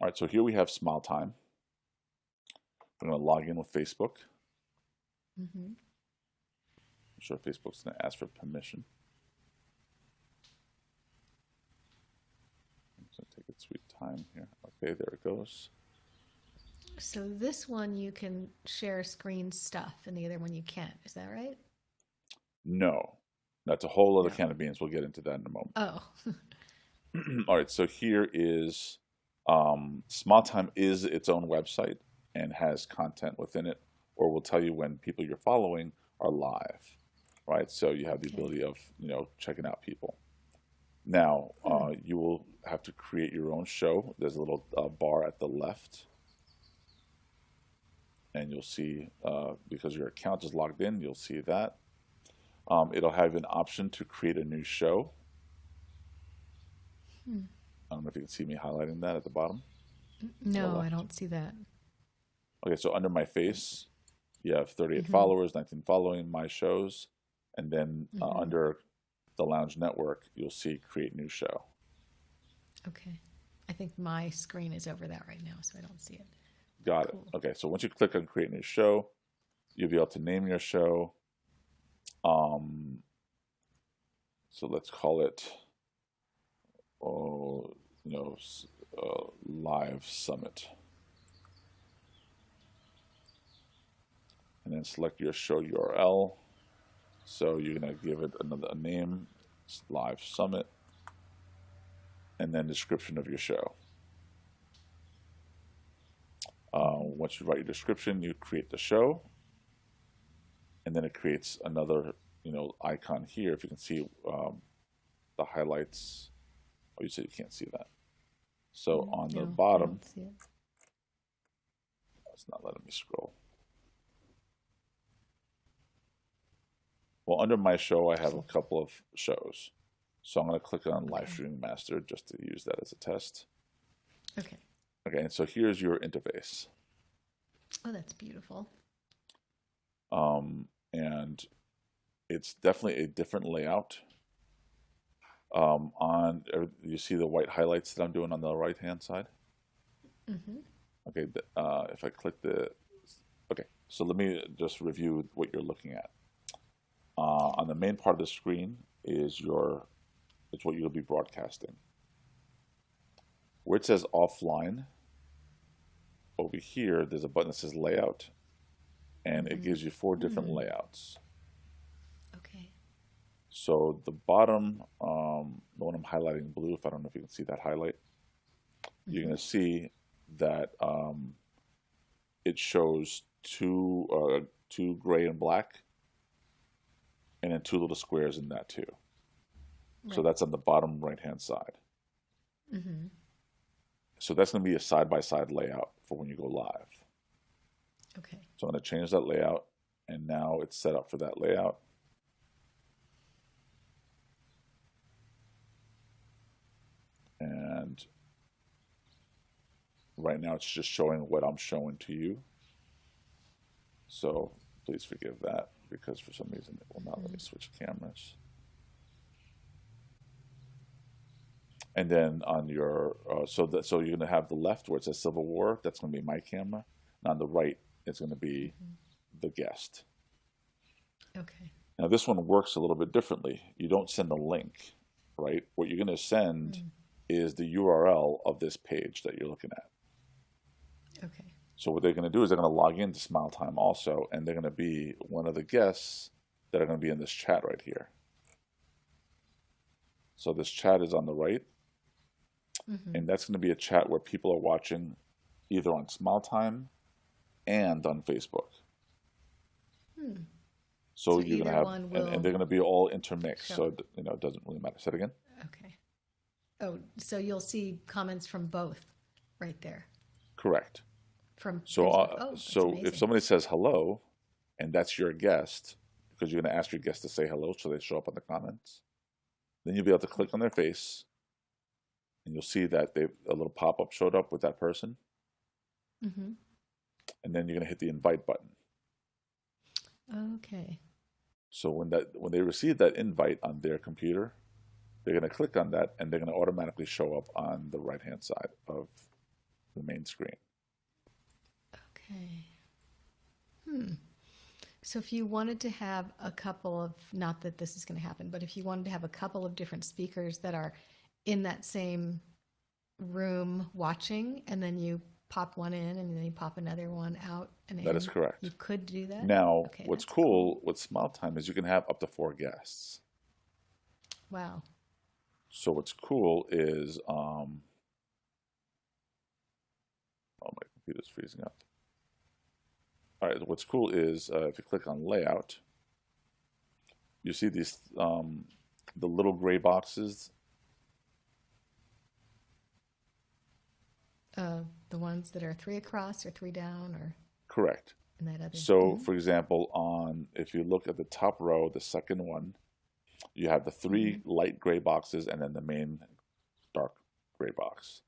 All right, so here we have Smiletime. I'm going to log in with Facebook. Mm-hmm. I'm sure Facebook's going to ask for permission. It's going to take its sweet time here. Okay, there it goes. So this one you can share screen stuff, and the other one you can't. Is that right? No, that's a whole other No. can of beans. We'll get into that in a moment. Oh. All right, so here is Smiletime is its own website and has content within it, or will tell you when people you're following are live, right? So you have the Okay. ability of checking out people. Now Hmm. you will have to create your own show. There's a little bar at the left, and you'll see because your account is logged in, you'll see that. It'll have an option to create a new show. Hmm. I don't know if you can see me highlighting that at the bottom to the No, I left. don't see that. Okay, so under my face, you have 38 Mm-hmm. followers, 19 following, my shows, and then Mm-hmm. under the Lounge Network, you'll see create new show. Okay. I think my screen is over that right now, so I don't see it. Got it. Cool. Okay, so once you click on create new show, you'll be able to name your show. Um, so let's call it, oh, Live Summit. And then select your show URL. So you're going to give it a name, Live Summit, and then description of your show. Mm-hmm. Once you write your description, you create the show, and then it creates another, icon here. If you can see the highlights. Oh, you said you can't see that. So on the No, I bottom, don't see it. it's not letting me scroll. Well, under my show, I have a couple of shows. So I'm going to click on Live Okay. Streaming Master just to use that as a test. Okay. Okay, and so here's your interface. Oh, that's beautiful. And it's definitely a different layout. You see the white highlights that I'm doing on the right hand side. Mm-hmm. Okay, if I click okay, so let me just review what you're looking at. On the main part of the screen is it's what you'll be broadcasting. Where it says offline, over here, there's a button that says layout, and it Mm-hmm. gives you four different Hmm. layouts. Okay. So the bottom, the one I'm highlighting blue, if I don't know if you can see that highlight, you're Mm-hmm. going to see that it shows two gray and black, and then two little squares in that too. So Right. that's on the bottom right hand side. Mm-hmm. So that's going to be a side by side layout for when you go live. Okay. So I'm going to change that layout, and now it's set up for that layout. And right now it's just showing what I'm showing to you. So please forgive that because for some reason it will not let Mm-hmm. me switch cameras. And then on your so you're going to have the left where it says Civil War. That's going to be my camera. And on the right, it's going to be Mm-hmm. the guest. Okay. Now this one works a little bit differently. You don't send a link, right? What you're going to send Mm. is the URL of this page that you're looking at. Okay. So what they're going to do is they're going to log into Smiletime also, and they're going to be one of the guests that are going to be in this chat right here. So this chat is on the right, Mm-hmm. and that's going to be a chat where people are watching either on Smiletime and on Facebook. Hmm. So So you're going to either have, one and will they're going to be all intermixed. show. So it doesn't really matter. Say it again. Okay. Oh, so you'll see comments from both right there Correct. from So Facebook. Oh, that's if amazing. somebody says hello, and that's your guest, because you're going to ask your guest to say hello, so they show up on the comments. Then you'll be able to Cool. click on their face, and you'll see that a little pop up showed up with that person, Mm-hmm. and then you're going to hit the invite button. Okay. So when they receive that invite on their computer, they're going to click on that, and they're going to automatically show up on the right hand side of the main screen. Okay. So if you wanted to have a couple of, not that this is going to happen, but if you wanted to have a couple of different speakers that are in that same room watching, and then you pop one in and then you pop another one out and in, That is correct. you could do that? Now, Okay, what's that's cool with Smiletime is you can have up to 4 guests. Wow. So what's cool is, oh, my computer's freezing up. All right, what's cool is if you click on layout, you see these, the little gray boxes. The ones that are 3 across or 3 down or Correct. in that other. So, for example, if you look at the top row, the second one, you have the 3 light gray boxes and then the main dark gray box.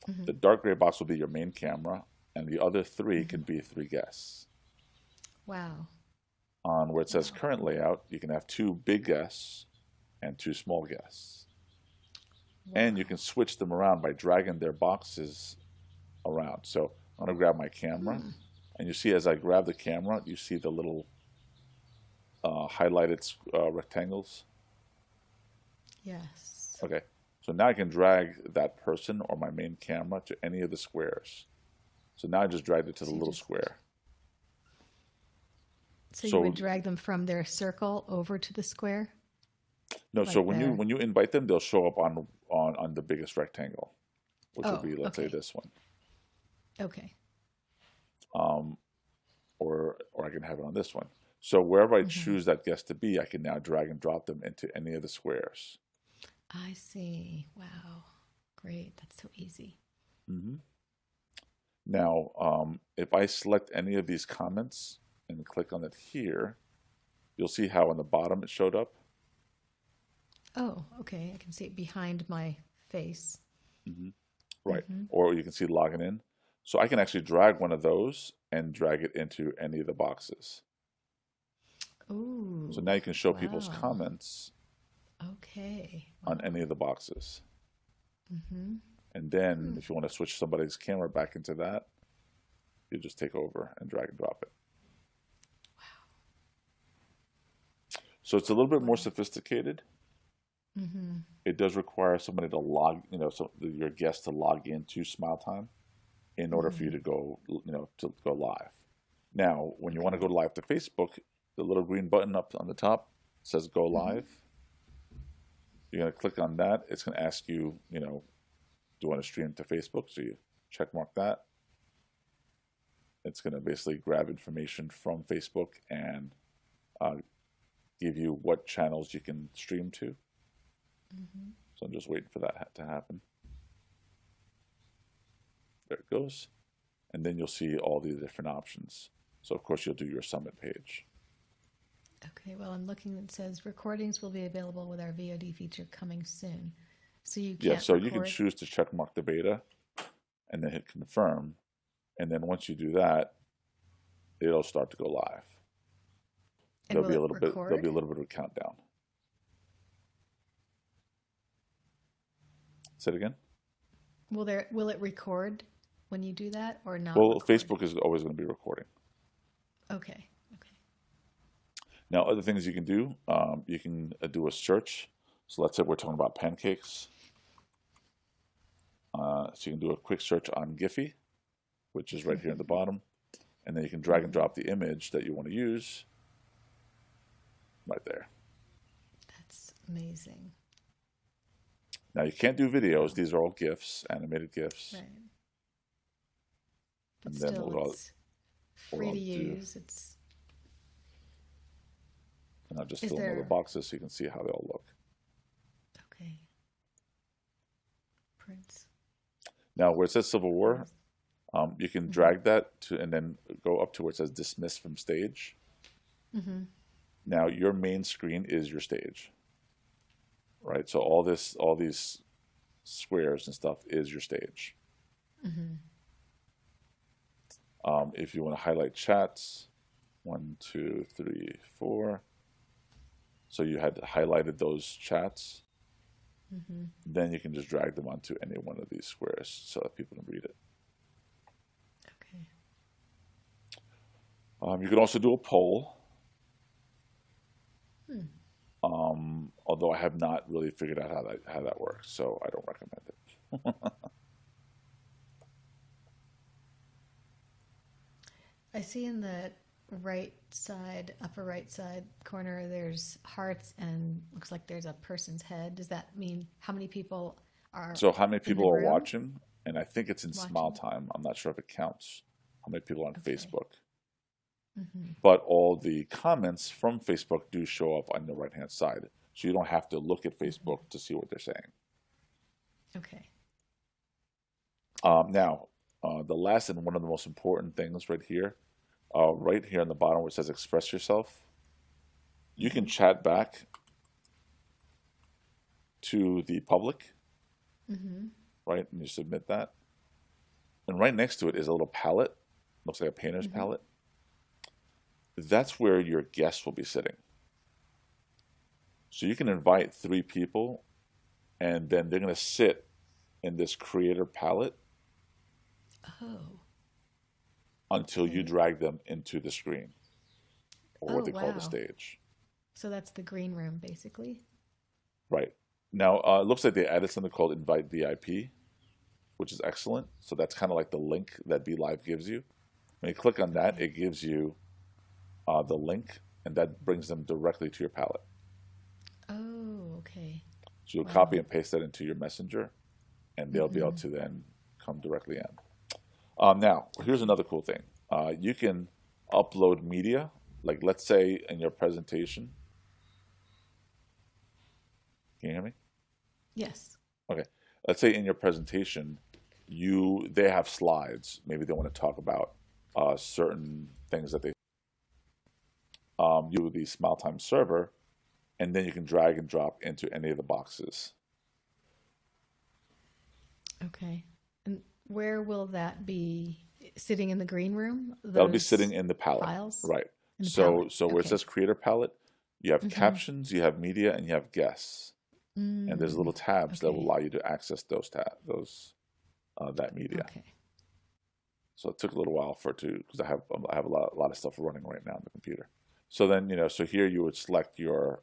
The dark gray box will be your main camera, and the other 3 can be 3 guests. Wow. On where it says current layout, you can have 2 big guests and 2 small guests. Wow. And you can switch them around by dragging their boxes around. So I'm going to grab my camera, and you see as I grab the camera, you see the little highlighted rectangles. Yes. Okay, so now I can drag that person or my main camera to any of the squares. So now I just dragged it to the little square. So you would drag them from their circle over to the square? No, Like so when you invite them, they'll show up on the biggest rectangle, which would be, let's say, this one. Okay. Or I can have it on this one. So wherever I choose that guest to be, I can now drag and drop them into any of the squares. I see. Wow. Great. That's so easy. Now, if I select any of these comments and click on it here, you'll see how on the bottom it showed up. Oh, okay. I can see it behind my face. Right. Or you can see logging in. So I can actually drag one of those and drag it into any of the boxes. Ooh. So now you can show people's comments on any of the boxes. And then if you want to switch somebody's camera back into that, you just take over and drag and drop it. Wow. So it's a little bit more sophisticated. It does require somebody to your guest to log into Smiletime in order for you to go, to go live. Now, when you want to go live to Facebook, the little green button up on the top says Go Live. You're going to click on that. It's going to ask you, do you want to stream to Facebook? So you check mark that. It's going to basically grab information from Facebook and give you what channels you can stream to. So I'm just waiting for that to happen. There it goes. And then you'll see all the different options. So, of course, you'll do your summit page. Okay, well, I'm looking, it says recordings will be available with our VOD feature coming soon. So you can't you can choose to check mark the beta and then hit confirm. And then once you do that, it'll start to go live. There'll be a little bit of a countdown. Say it again? Will it record when you do that or not? Well, Facebook is always going to be recording. Okay. Now, other things you can do, you can do a search. So let's say we're talking about pancakes. So you can do a quick search on Giphy, which is right here at the bottom. And then you can drag and drop the image that you want to use right there. That's amazing. Now, you can't do videos. These are all GIFs, animated GIFs. Right. But And still, then it's free to use. And I'll just fill in all the boxes so you can see how they all look. Okay. Prince. Now, where it says Civil War, you can drag that to and then go up to where it says Dismiss from Stage. Now, your main screen is your stage. Right? So all these squares and stuff is your stage. If you want to highlight chats, 1, 2, 3, 4. So you had highlighted those chats. Then you can just drag them onto any one of these squares so that people can read it. You can also do a poll, Hmm. although I have not really figured out how that works, so I don't recommend it. I see in the right side, upper right side corner, there's hearts and looks like there's a person's head. Does that mean how many people are So how many in the people are room watching? And I think it's in watching? Smiletime. I'm not sure if it counts how many people are on Okay. Facebook. Hmm. But all the comments from Facebook do show up on the right-hand side. So you don't have to look at Hmm. Facebook to see what they're saying. Okay. Now, the last and one of the most important things right here on the bottom where it says express yourself, you can Hmm. chat back to the public, Hmm. right? And you submit that. And right next to it is a little palette, looks like a painter's Hmm. palette. That's where your guests will be sitting. So you can invite 3 people, and then they're going to sit in this creator palette Oh, until you okay. drag them into the screen, or what Oh, they call the wow. stage. So that's the green room, basically. Right. Now, it looks like they added something called Invite VIP, which is excellent. So that's kind of like the link that Be Live gives you. When you click on that, Okay. it gives you the link, and that brings them directly to your palette. Oh, okay. So you'll copy Wow. and paste that into your messenger, and they'll be able Hmm. to then come directly in. Now, here's Okay. another cool thing. You can upload media. Like, let's say in your presentation, can you hear me? Yes. Okay. Let's say in your presentation, they have slides. Maybe they want to talk about certain things that they you the Smiletime server, and then you can drag and drop into any of the boxes. Okay. And where will that be sitting in the green room? That'll be sitting Those in the palette, files right? in the palette. So where it Okay. says creator palette, you have Hmm. captions, you have media, and you have guests. And there's Mm. little tabs that will Okay. allow you to access those that media. Okay. So it took a little while for it to because I have a lot of stuff running right now on the computer. So then so here you would select your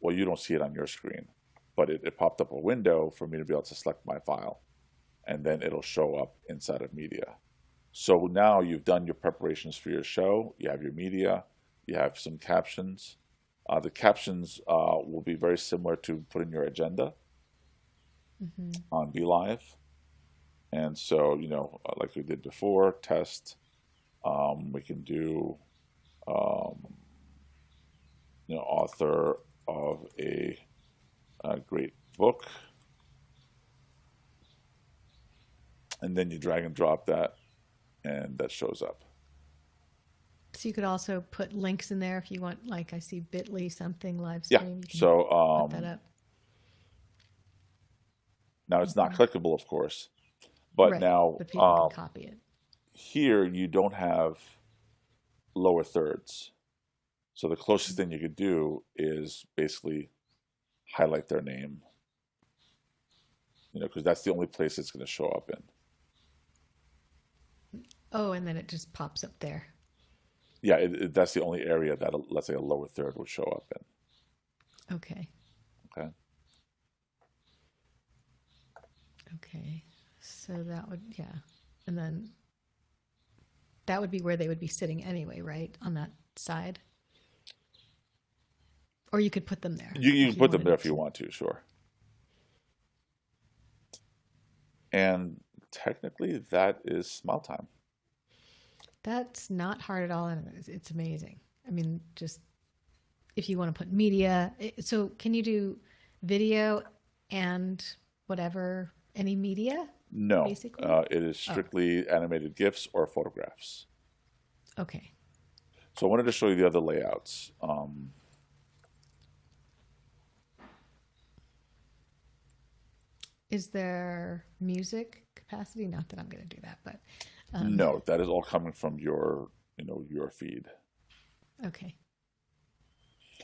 well, you don't see it on your screen, but it popped up a window for me to be able to select my file, and then it'll show up inside of media. So now you've done your preparations for your show. You have your media. You have some captions. The captions will be very similar to putting your agenda Hmm. on BeLive. And so, like we did before, test. We can do, um, author of a great book. And then you drag and drop that, and that shows up. So you could also put links in there if you want, like I see bit.ly something live Yeah. stream. You can So put that up. now it's not Hmm. clickable, of course. But Right. now But people can copy it. here you don't have lower thirds. So the closest thing you could do is basically highlight their name, because that's the only place it's going to show up in. Oh, and then it just pops up there. Yeah, that's the only area that, let's say, a lower third would show up in. Okay. Okay. Okay. So that would, yeah. And then that would be where they would be sitting anyway, right? On that side. Or you could put them there You if can you put them wanted there it if you to. want to, sure. And technically, that is Smiletime. That's not hard at all, and it's amazing. I mean, just if you want to put media. So can you do video and whatever, any media, No, basically? it is Oh, strictly animated GIFs or photographs. okay. So I wanted to show you the other layouts. Is there music capacity? Not that I'm going to do that, but No, that is all coming from your feed. okay.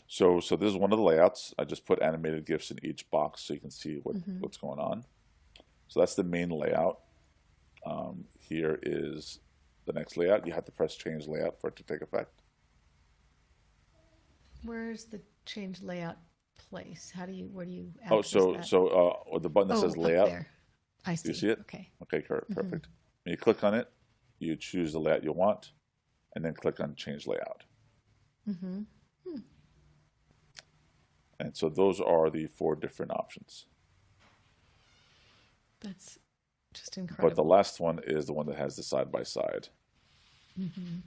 So this is one of the layouts. I just put animated GIFs in each box so you can see Hmm. what's going on. So that's the main layout. Here is the next layout, you have to press change layout for it to take effect. Where's the change layout place? Where do you Oh, access that? the button that Oh, says up layout, there. I do you see. see it? Okay. Okay, perfect. When you click on it, you choose the layout you want, and then click on change layout. Mm-hmm. And so those are the 4 different options. That's just incredible. But the last one is the one that has the side by side. Mm-hmm.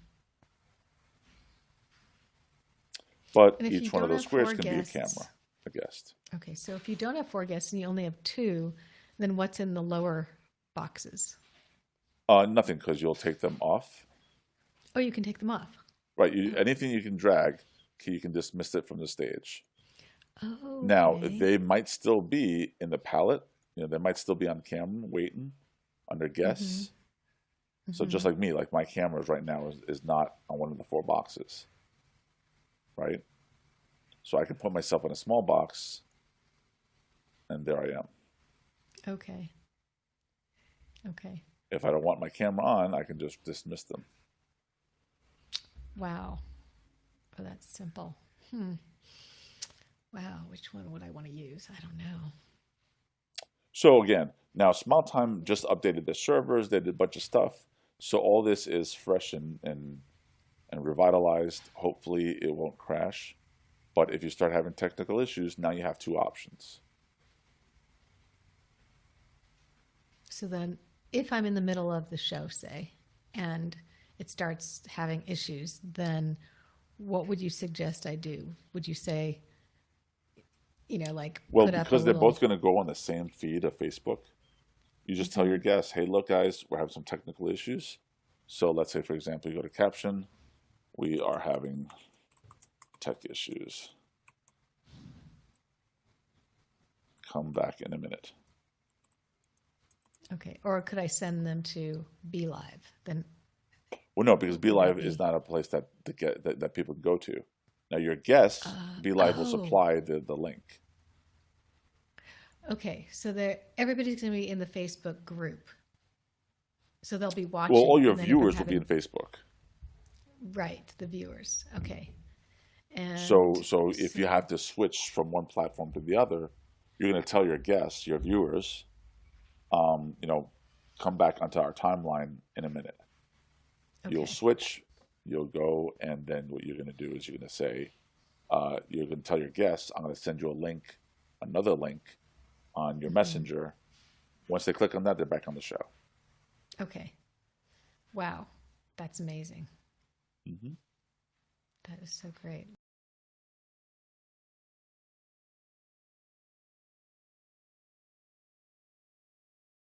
But And if you each one of don't those have squares 4 can be a guests, camera, a guest. okay, so if you don't have 4 guests and you only have 2, then what's in the lower boxes? Nothing, because you'll take them off. Oh, you can take them off. Right, anything you can drag, you can dismiss it from the stage. Oh, Now, okay. they might still be in the palette. They might still be on camera waiting under guests. So just like me, like my cameras right now is not on one of the 4 boxes, right? So I can put myself in a small box, and there I am. Okay. Okay. If I don't want my camera on, I can just dismiss them. Wow. Oh, that's simple. Wow, which one would I want to use? I don't know. So again, now Smiletime just updated their servers. They did a bunch of stuff. So all this is fresh and revitalized. Hopefully it won't crash. But if you start having technical issues, now you have 2 options. So then, if I'm in the middle of the show, say, and it starts having issues, then what would you suggest I do? Would you say, like Well, put up a because they're little... both going to go on the same feed of Facebook, you just tell your guests, hey, look, guys, we're having some technical issues. So let's say, for example, you go to caption, we are having tech issues. Come back in a minute. Okay, or could I send them to Be Live? Then, well, no, because Be Live is not a place that people can go to. Now, your guests, Be Live will supply the link. Okay, so everybody's going to be in the Facebook group, so they'll be watching. Well, all your viewers will be in Facebook. Right, the viewers. Okay, and so if you have to switch from one platform to the other, you're going to tell your guests, your viewers, come back onto our timeline in a minute. Okay. You'll switch, you'll go, and then what you're going to do is you're going to say, you're going to tell your guests, I'm going to send you a link, another link on your messenger. Once they click on that, they're back on the show. Okay. Wow. That's amazing. That is so great.